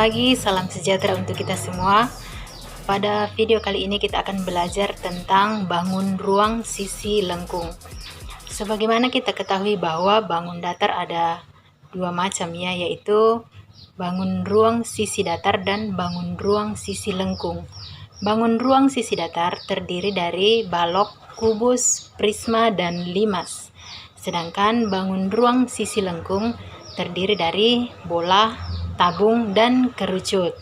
pagi, salam sejahtera untuk kita semua. Pada video kali ini kita akan belajar tentang bangun ruang sisi lengkung. Sebagaimana kita ketahui bahwa bangun datar ada dua macam ya, yaitu bangun ruang sisi datar dan bangun ruang sisi lengkung. Bangun ruang sisi datar terdiri dari balok, kubus, prisma, dan limas. Sedangkan bangun ruang sisi lengkung terdiri dari bola, tabung, dan kerucut.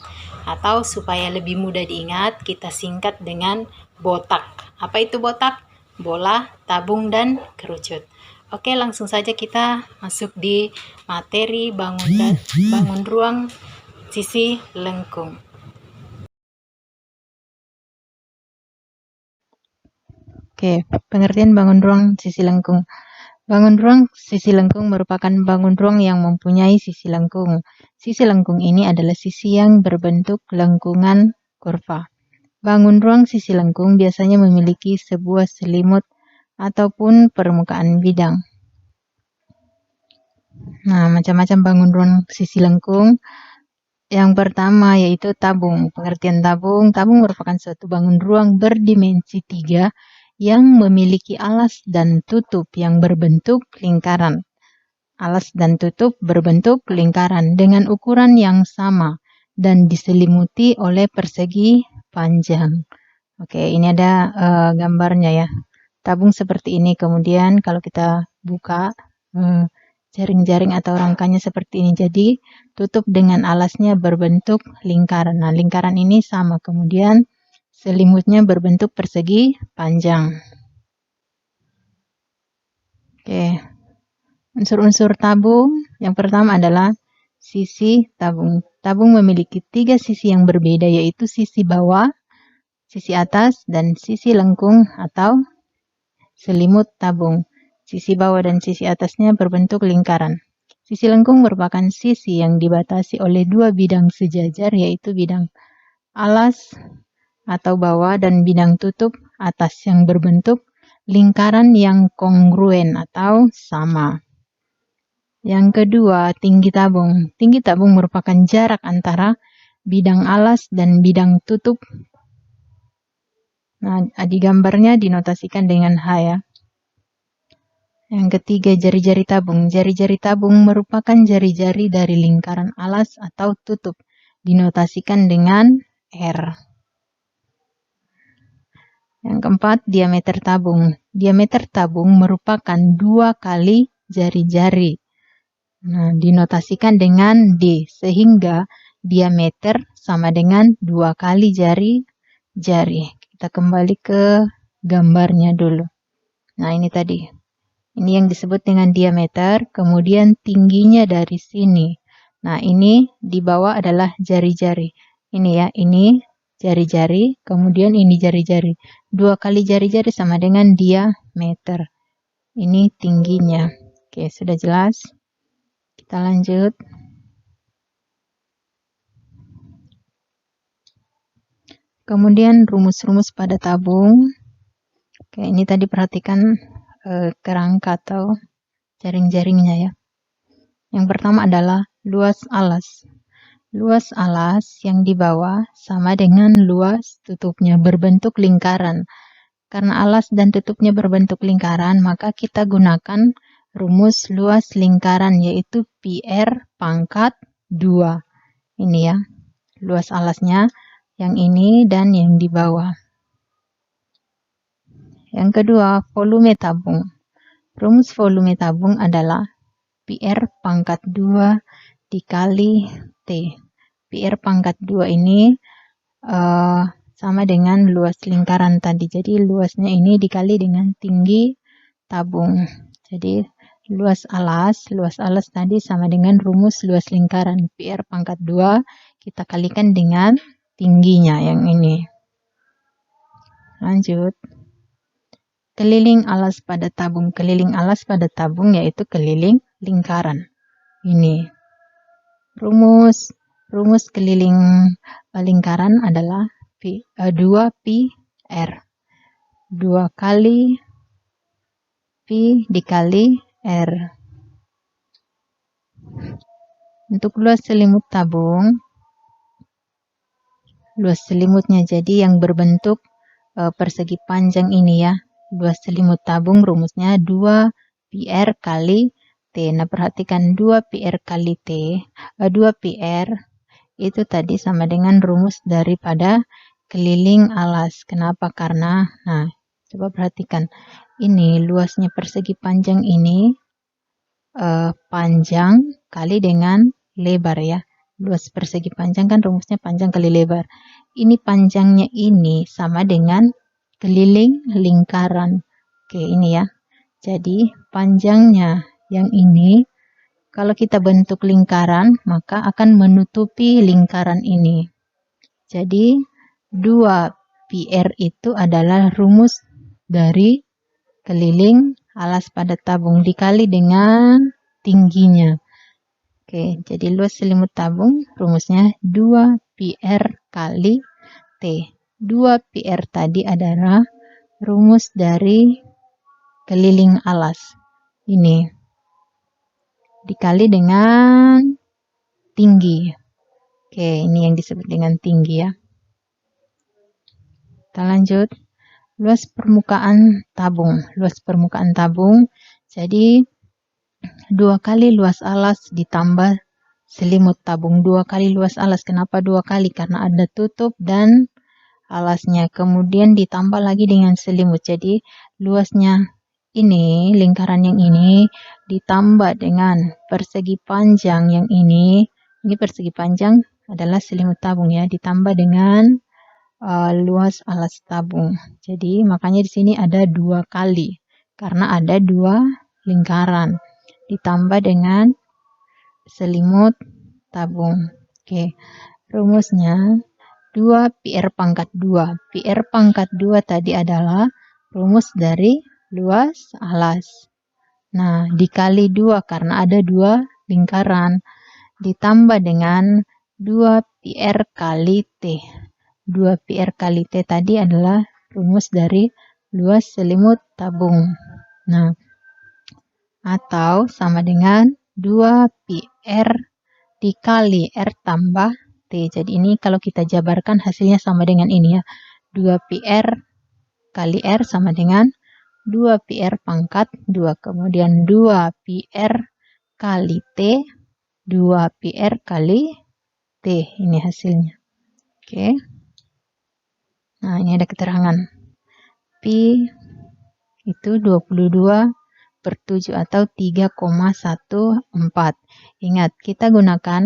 Atau supaya lebih mudah diingat, kita singkat dengan botak. Apa itu botak? Bola, tabung, dan kerucut. Oke, langsung saja kita masuk di materi bangun ruang sisi lengkung. Oke, pengertian bangun ruang sisi lengkung. Bangun ruang sisi lengkung merupakan bangun ruang yang mempunyai sisi lengkung. Sisi lengkung ini adalah sisi yang berbentuk lengkungan kurva. Bangun ruang sisi lengkung biasanya memiliki sebuah selimut ataupun permukaan bidang. Nah, macam-macam bangun ruang sisi lengkung. Yang pertama yaitu tabung. Pengertian tabung merupakan suatu bangun ruang berdimensi 3 yang memiliki alas dan tutup yang berbentuk lingkaran. Alas dan tutup berbentuk lingkaran dengan ukuran yang sama dan diselimuti oleh persegi panjang. Oke, ini ada gambarnya ya. Tabung seperti ini, kemudian kalau kita buka jaring-jaring atau rangkanya seperti ini. Jadi tutup dengan alasnya berbentuk lingkaran. Nah, lingkaran ini sama, kemudian selimutnya berbentuk persegi panjang. Oke. Unsur-unsur tabung yang pertama adalah sisi tabung. Tabung memiliki 3 sisi yang berbeda, yaitu sisi bawah, sisi atas, dan sisi lengkung atau selimut tabung. Sisi bawah dan sisi atasnya berbentuk lingkaran. Sisi lengkung merupakan sisi yang dibatasi oleh 2 bidang sejajar, yaitu bidang alas atau bawah dan bidang tutup atas yang berbentuk lingkaran yang kongruen atau sama. Yang kedua, tinggi tabung. Tinggi tabung merupakan jarak antara bidang alas dan bidang tutup. Nah, di gambarnya dinotasikan dengan H ya. Yang ketiga, jari-jari tabung. Jari-jari tabung merupakan jari-jari dari lingkaran alas atau tutup. Dinotasikan dengan R. Yang keempat, diameter tabung. Diameter tabung merupakan 2 kali jari-jari. Nah, dinotasikan dengan D, sehingga diameter sama dengan 2 kali jari-jari. Kita kembali ke gambarnya dulu. Nah, ini tadi. Ini yang disebut dengan diameter, kemudian tingginya dari sini. Nah, ini di bawah adalah jari-jari. Ini ya, ini jari-jari, kemudian ini jari-jari. 2 kali jari-jari sama dengan diameter. Ini tingginya. Oke, sudah jelas? Kita lanjut. Kemudian rumus-rumus pada tabung. Oke, ini tadi perhatikan kerangka atau jaring-jaringnya ya. Yang pertama adalah luas alas. Luas alas yang di bawah sama dengan luas tutupnya berbentuk lingkaran. Karena alas dan tutupnya berbentuk lingkaran, maka kita gunakan rumus luas lingkaran, yaitu PR pangkat 2. Ini ya, luas alasnya yang ini dan yang di bawah. Yang kedua, volume tabung. Rumus volume tabung adalah PR pangkat 2 dikali T. PR pangkat 2 ini sama dengan luas lingkaran tadi. Jadi luasnya ini dikali dengan tinggi tabung. Jadi luas alas tadi sama dengan rumus luas lingkaran. PR pangkat 2 kita kalikan dengan tingginya yang ini. Lanjut. Keliling alas pada tabung. Keliling alas pada tabung yaitu keliling lingkaran. Ini. Rumus keliling lingkaran adalah 2πr. 2 kali P dikali R. Untuk luas selimut tabung, luas selimutnya. Jadi yang berbentuk persegi panjang ini ya, luas selimut tabung rumusnya 2 PR kali T. Nah, perhatikan 2 PR kali T, 2 PR itu tadi sama dengan rumus daripada keliling alas. Kenapa? Karena, nah, coba perhatikan, ini luasnya persegi panjang ini panjang kali dengan lebar ya. Luas persegi panjang kan rumusnya panjang kali lebar. Ini panjangnya ini sama dengan keliling lingkaran. Oke, ini ya. Jadi panjangnya yang ini, kalau kita bentuk lingkaran, maka akan menutupi lingkaran ini. Jadi 2 PR itu adalah rumus dari keliling alas padat tabung dikali dengan tingginya. Oke, jadi luas selimut tabung rumusnya 2 PR kali T. 2 PR tadi adalah rumus dari keliling alas. Ini dikali dengan tinggi. Oke, ini yang disebut dengan tinggi ya. Kita lanjut. Luas permukaan tabung. Luas permukaan tabung. Jadi 2 kali luas alas ditambah selimut tabung. 2 kali luas alas. Kenapa 2 kali? Karena ada tutup dan alasnya. Kemudian ditambah lagi dengan selimut. Jadi luasnya ini, lingkaran yang ini, ditambah dengan persegi panjang yang ini persegi panjang adalah selimut tabung ya, ditambah dengan luas alas tabung. Jadi makanya di sini ada 2 kali, karena ada 2 lingkaran, ditambah dengan selimut tabung. Oke, rumusnya 2 PR pangkat 2. PR pangkat 2 tadi adalah rumus dari luas alas. Nah, dikali 2 karena ada 2 lingkaran. Ditambah dengan 2 PR kali T. 2 PR kali T tadi adalah rumus dari luas selimut tabung. Nah, atau sama dengan 2 PR dikali R tambah T. Jadi ini kalau kita jabarkan hasilnya sama dengan ini ya. 2 PR kali R sama dengan 2 PR pangkat 2. Kemudian 2 PR kali T, 2 PR kali T. Ini hasilnya. Oke. Nah, ini ada keterangan. Pi itu 22/7 atau 3,14. Ingat, kita gunakan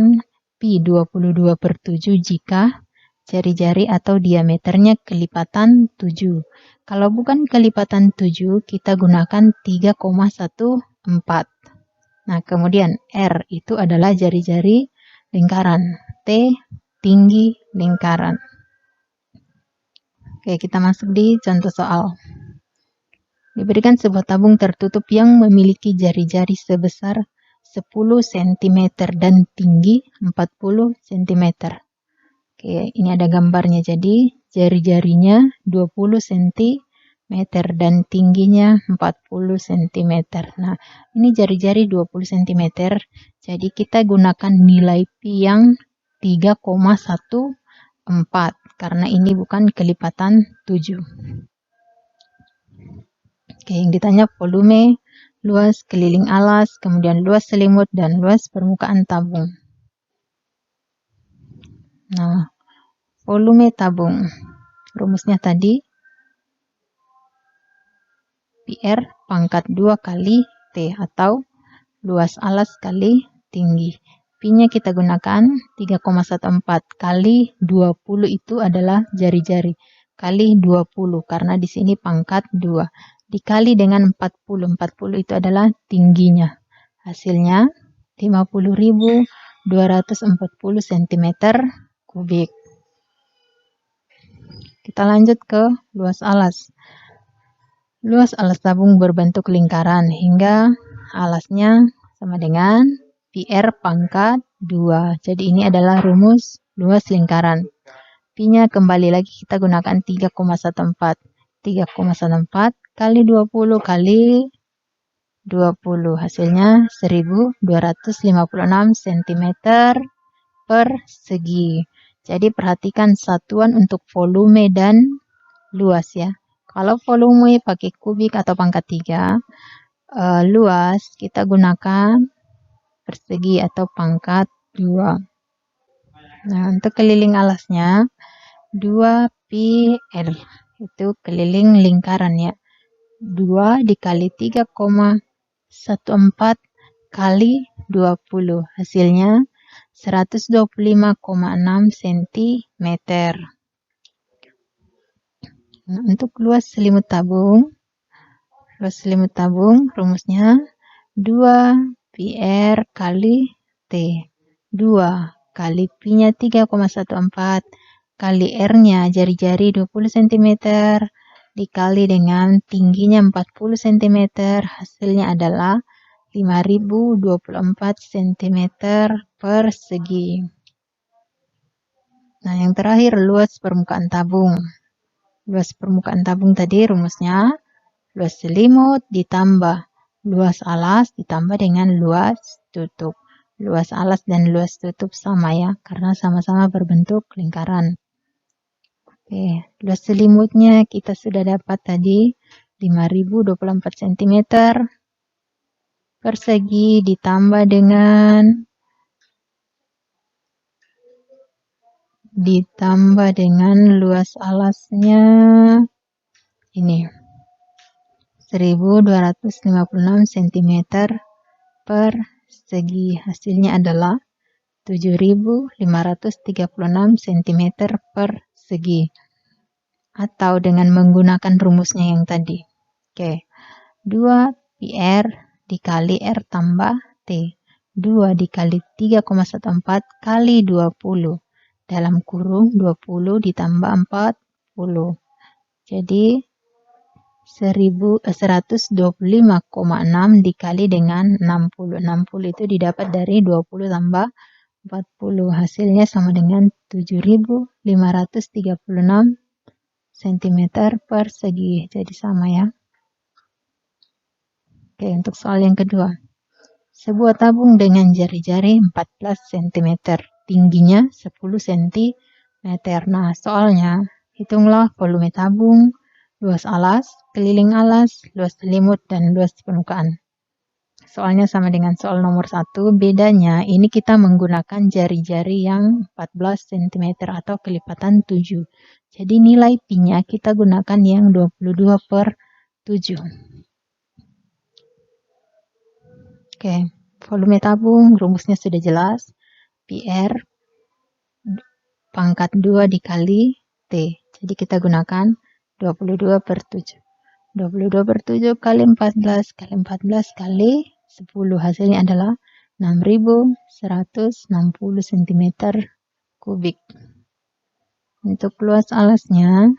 pi 22/7 jika jari-jari atau diameternya kelipatan 7. Kalau bukan kelipatan 7, kita gunakan 3,14. Nah, kemudian R itu adalah jari-jari lingkaran. T tinggi lingkaran. Oke, kita masuk di contoh soal. Diberikan sebuah tabung tertutup yang memiliki jari-jari sebesar 10 cm dan tinggi 40 cm. Oke, ini ada gambarnya. Jadi, jari-jarinya 20 cm dan tingginya 40 cm. Nah, ini jari-jari 20 cm. Jadi, kita gunakan nilai pi yang 3,14 karena ini bukan kelipatan 7. Oke, yang ditanya volume, luas keliling alas, kemudian luas selimut, dan luas permukaan tabung. Nah, volume tabung. Rumusnya tadi, PR pangkat 2 kali T atau luas alas kali tinggi. Pi-nya kita gunakan 3,14 kali 20 itu adalah jari-jari. Kali 20 karena di sini pangkat 2. Dikali dengan 40. 40 itu adalah tingginya. Hasilnya 50.240 cm kubik. Kita lanjut ke luas alas. Luas alas tabung berbentuk lingkaran hingga alasnya sama dengan PR pangkat 2. Jadi ini adalah rumus luas lingkaran. Pi-nya kembali lagi kita gunakan 3,14. 3,14 kali 20 kali 20. Hasilnya 1256 cm persegi. Jadi perhatikan satuan untuk volume dan luas ya. Kalau volume pakai kubik atau pangkat 3, luas kita gunakan persegi atau pangkat 2. Nah, untuk keliling alasnya 2 pi R, itu keliling lingkaran ya. 2 dikali 3,14 kali 20, hasilnya 125,6 cm. Nah, untuk luas selimut tabung rumusnya 2 pi R kali T. 2 kali pi-nya 3,14 kali R-nya jari-jari 20 cm dikali dengan tingginya 40 cm, hasilnya adalah 5024 cm persegi. Nah, yang terakhir luas permukaan tabung. Luas permukaan tabung tadi rumusnya luas selimut ditambah luas alas ditambah dengan luas tutup. Luas alas dan luas tutup sama ya, karena sama-sama berbentuk lingkaran. Oke, luas selimutnya kita sudah dapat tadi 5024 cm persegi ditambah dengan luas alasnya ini 1256 cm persegi, hasilnya adalah 7536 cm persegi, atau dengan menggunakan rumusnya yang tadi. Oke, 2 pi R dikali R tambah T, 2 dikali 3,14 kali 20 dalam kurung 20 ditambah 40, jadi 125,6 dikali dengan 60. 60 itu didapat dari 20 tambah 40. Hasilnya sama dengan 7536 cm persegi. Jadi sama ya. Oke, untuk soal yang kedua. Sebuah tabung dengan jari-jari 14 cm, tingginya 10 cm. Nah, soalnya hitunglah volume tabung, luas alas, keliling alas, luas selimut, dan luas permukaan. Soalnya sama dengan soal nomor 1, bedanya ini kita menggunakan jari-jari yang 14 cm atau kelipatan 7. Jadi nilai pi-nya kita gunakan yang 22/7. Oke, volume tabung rumusnya sudah jelas. Pi R pangkat 2 dikali T. Jadi kita gunakan 22/7. 22/7 kali 14 kali 14 kali 10, hasilnya adalah 6160 cm kubik. Untuk luas alasnya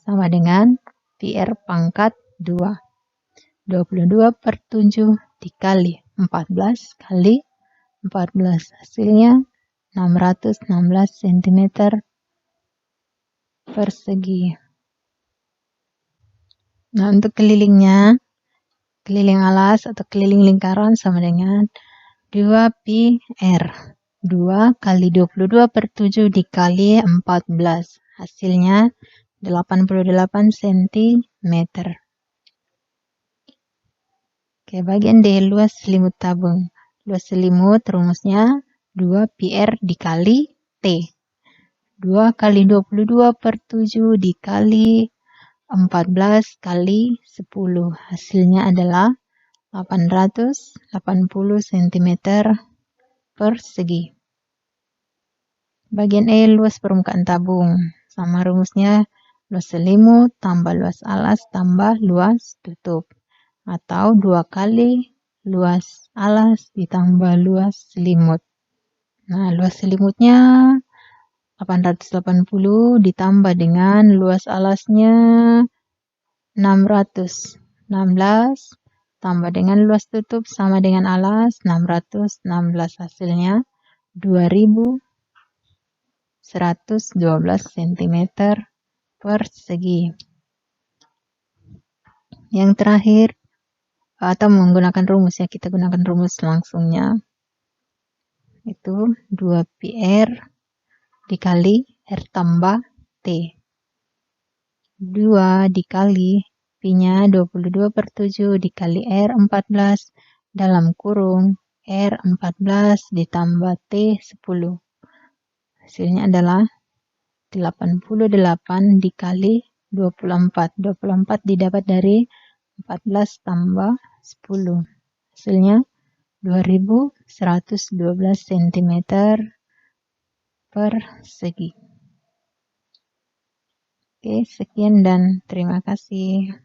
sama dengan pi R pangkat 2. 22/7 dikali 14 kali 14, hasilnya 616 cm persegi. Nah, untuk kelilingnya, keliling alas atau keliling lingkaran sama dengan 2 pi R. 2 kali 22/7 dikali 14. Hasilnya 88 cm. Oke, bagian D, luas selimut tabung. Luas selimut rumusnya 2 pi R dikali T. 2 kali 22/7 dikali 14 kali 10, hasilnya adalah 880 cm persegi. Bagian E, luas permukaan tabung. Sama rumusnya luas selimut tambah luas alas tambah luas tutup. Atau 2 kali luas alas ditambah luas selimut. Nah, luas selimutnya 880 ditambah dengan luas alasnya 616 tambah dengan luas tutup sama dengan alas 616, hasilnya 2112 cm persegi. Yang terakhir, atau menggunakan rumus ya, kita gunakan rumus langsungnya. itu 2 pi R dikali R tambah T. 2 dikali pi-nya 22/7 dikali R 14 dalam kurung R 14 ditambah T 10. Hasilnya adalah 88 dikali 24. 24 didapat dari 14 tambah 10. Hasilnya 2112 cm persegi. Oke, sekian dan terima kasih.